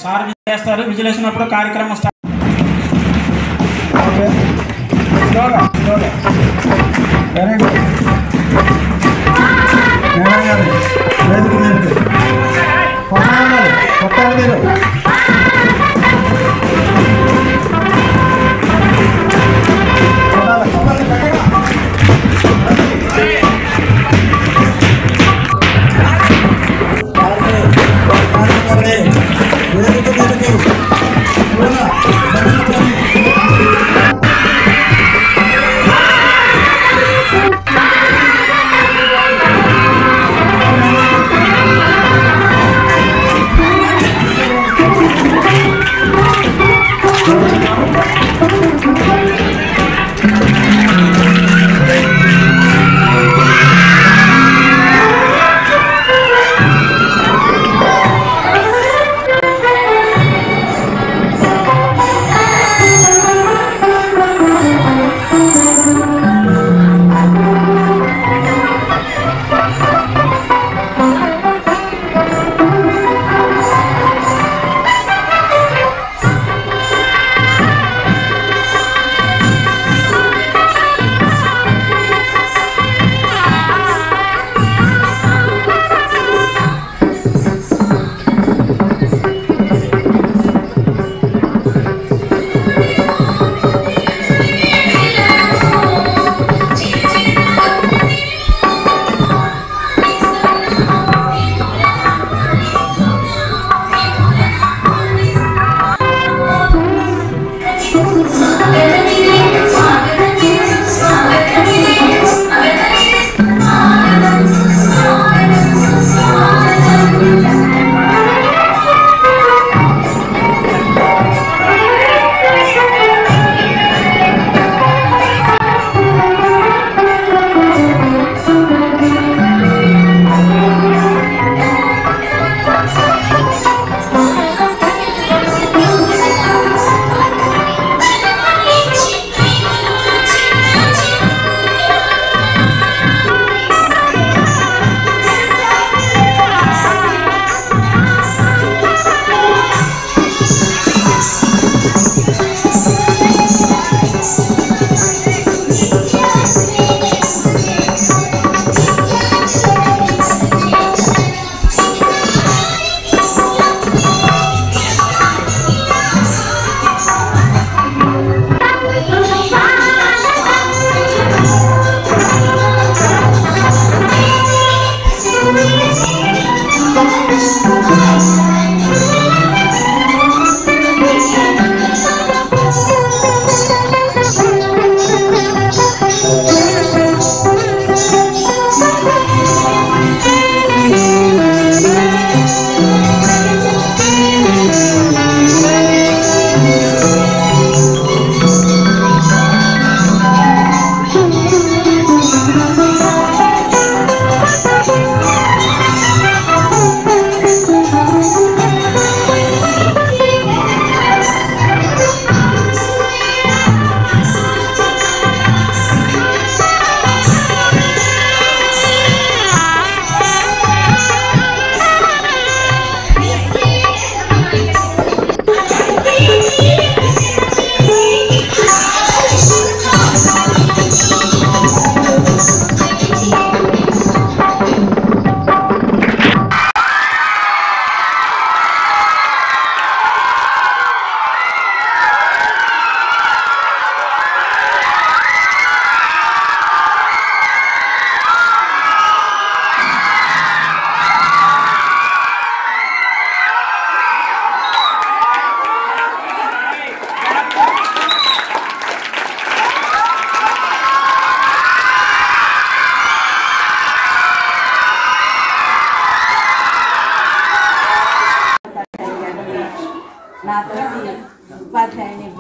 Sir చేస్తారు. విజిలేసినప్పుడు కార్యక్రమం start. Okay very good. వేదిక మీద కొట్టాలి మీరు.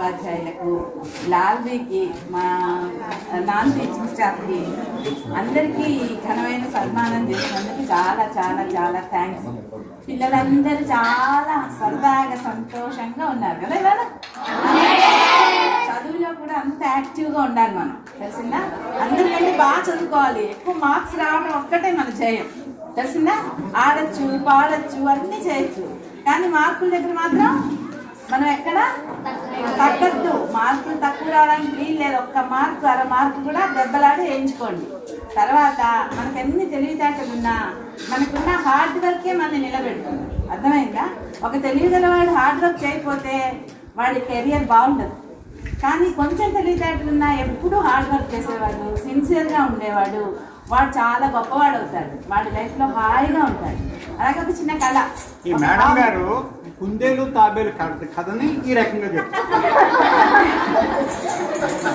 ఉపాధ్యాయులకు, లాల్బీకి, మా నాన్ టీచింగ్ స్టాఫ్కి అందరికీ ఘనమైన సన్మానం చేసినందుకు చాలా చాలా చాలా థ్యాంక్స్. పిల్లలందరూ చాలా సరదాగా సంతోషంగా ఉన్నారు కదా. ఇవాళ చదువులో కూడా అంత యాక్టివ్గా ఉండాలి మనం, తెలిసిందా? అందరికంటే బాగా చదువుకోవాలి, ఎక్కువ మార్క్స్ రావడం ఒక్కటే మన జయం, తెలిసిందా? ఆడచ్చు, పాడచ్చు, అన్నీ చేయొచ్చు, కానీ మార్కుల దగ్గర మాత్రం మనం ఎక్కడ తగ్గద్దు. మార్కులు తక్కువ రావడానికి వీలు లేదు. ఒక్క మార్కు, అర మార్కు కూడా దెబ్బలాడి వేయించుకోండి. తర్వాత మనకు ఎన్ని తెలివితేటలున్నా మనకున్న హార్డ్ వర్కే మనని నిలబెడుతుంది, అర్థమైందా? ఒక తెలివిగలవాడు హార్డ్ వర్క్ చేయకపోతే వాడి కెరియర్ బాగుండదు. కానీ కొంచెం తెలివితేటలున్నా ఎప్పుడూ హార్డ్ వర్క్ చేసేవాడు, సిన్సియర్గా ఉండేవాడు, వాడు చాలా గొప్పవాడు అవుతాడు, వాడి లైఫ్లో హాయిగా ఉంటాడు. అలాగే ఒక చిన్న కళ. ఈ మేడం గారు కుందేలు తాబేలు కథని ఈ రకంగా చెప్తారు.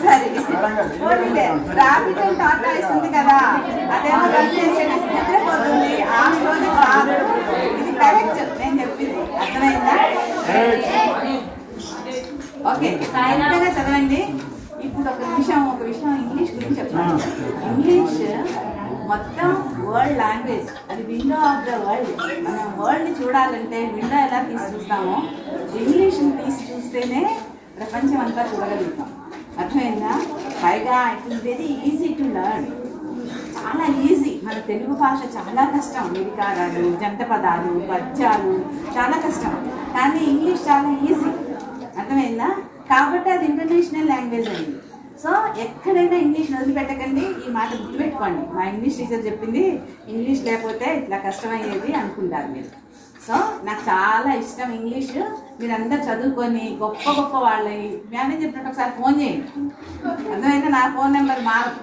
సరే, రాబిట్ టాటా ఇస్తుంది కదా, అదేమో రన్ చేసేసి నిద్రపోతుంది, ఆ స్టోరీ కాదు. ఇది కరెక్ట్ నేను చెప్పింది, అర్థమైందా? ఓకే, కరెక్ట్గా చదవండి. ఇప్పుడు ఒక విషయం ఇంగ్లీష్ గురించి చెప్తాను. ఇంగ్లీష్ మొత్తం వరల్డ్ లాంగ్వేజ్, అది విండో ఆఫ్ ద వరల్డ్. మనం వరల్డ్ని చూడాలంటే విండో ఎలా తీసి చూస్తామో ఇంగ్లీష్ని తీసి చూస్తేనే ప్రపంచం అంతా చూడగలుగుతాం, అర్థమైందా? పైగా it is very easy to learn, చాలా ఈజీ. మన తెలుగు భాష చాలా కష్టం, నిరికారాలు, జంట పదాలు, పద్యాలు చాలా కష్టం, కానీ ఇంగ్లీష్ చాలా ఈజీ, అర్థమైందా? కాబట్టి అది ఇంటర్నేషనల్ లాంగ్వేజ్ అయింది. సో ఎక్కడైనా ఇంగ్లీష్ వదిలిపెట్టకండి. ఈ మాట గుర్తుపెట్టుకోండి, మా ఇంగ్లీష్ టీచర్ చెప్పింది, ఇంగ్లీష్ లేకపోతే ఇట్లా కష్టమయ్యేది అనుకుంటారు మీరు. సో నాకు చాలా ఇష్టం ఇంగ్లీష్. మీరందరూ చదువుకొని గొప్ప గొప్ప వాళ్ళని, మేనేజ్ చెప్పినట్టు ఒకసారి ఫోన్ చేయండి, అర్థమైందా? నా ఫోన్ నెంబర్ మారదు.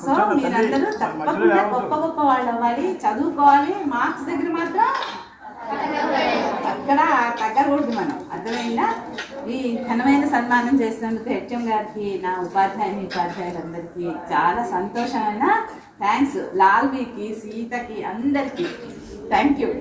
సో మీరందరూ తప్పకుండా గొప్ప గొప్ప వాళ్ళు అవ్వాలి, చదువుకోవాలి. మార్క్స్ దగ్గర మాత్రం అక్కడ తగ్గకూడదు మనం, అర్థమైందా? ఈ ఘనమైన సన్మానం చేసినందుకు హెచ్ఎం గారికి, నా ఉపాధ్యాయులందరికీ చాలా సంతోషమైన థ్యాంక్స్. లాల్బీకి, సీతకి అందరికీ థ్యాంక్ యూ.